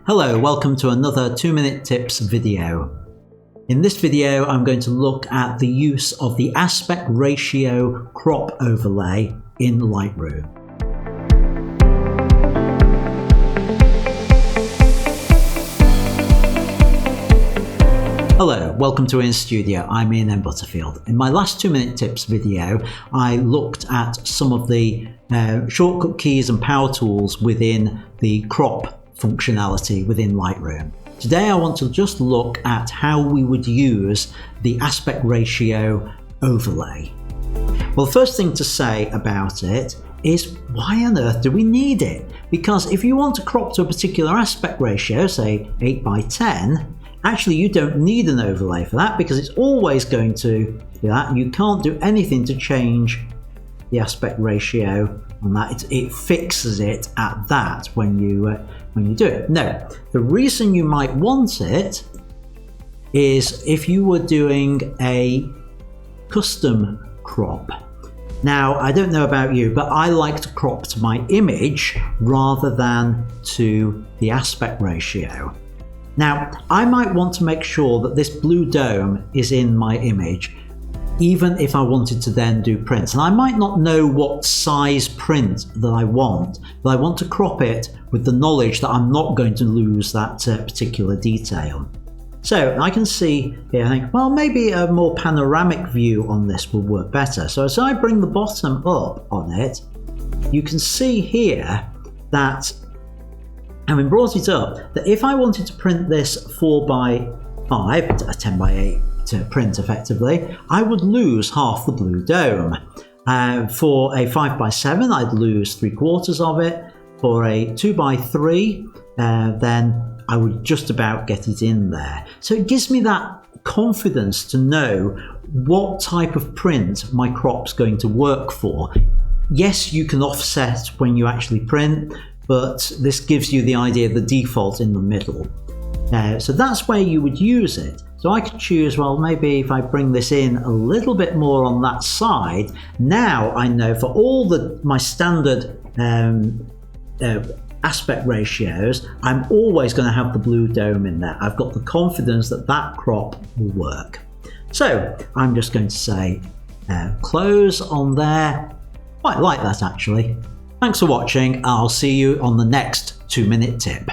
Hello, welcome to another 2-Minute Tips video. In this video, I'm going to look at the use of the aspect ratio crop overlay in Lightroom. Hello, welcome to In Studio. I'm Ian M. Butterfield. In my last 2-Minute Tips video, I looked at some of the shortcut keys and power tools within the crop functionality within Lightroom. Today I want to just look at how we would use the aspect ratio overlay. Well, the first thing to say about it is, why on earth do we need it? Because if you want to crop to a particular aspect ratio, say 8:10, actually you don't need an overlay for that because it's always going to do that. You can't do anything to change the aspect ratio on that. It fixes it at that when you do it. Now, the reason you might want it is if you were doing a custom crop. Now, I don't know about you, but I like to crop to my image rather than to the aspect ratio. Now, I might want to make sure that this blue dome is in my image, even if I wanted to then do prints. And I might not know what size print that I want, but I want to crop it with the knowledge that I'm not going to lose that particular detail. So I can see here, I think, well, maybe a more panoramic view on this will work better. So as I bring the bottom up on it, you can see here that, having brought it up, that if I wanted to print this 4:5, a 10:8, to print effectively, I would lose half the blue dome. For a 5:7, I'd lose 3/4 of it. For a 2:3, then I would just about get it in there. So it gives me that confidence to know what type of print my crop's going to work for. Yes, you can offset when you actually print, but this gives you the idea of the default in the middle. So that's where you would use it. So I could choose, well, maybe if I bring this in a little bit more on that side, now I know for all my standard aspect ratios, I'm always going to have the blue dome in there. I've got the confidence that that crop will work. So I'm just going to say close on there. Quite like that actually. Thanks for watching. I'll see you on the next 2-minute tip.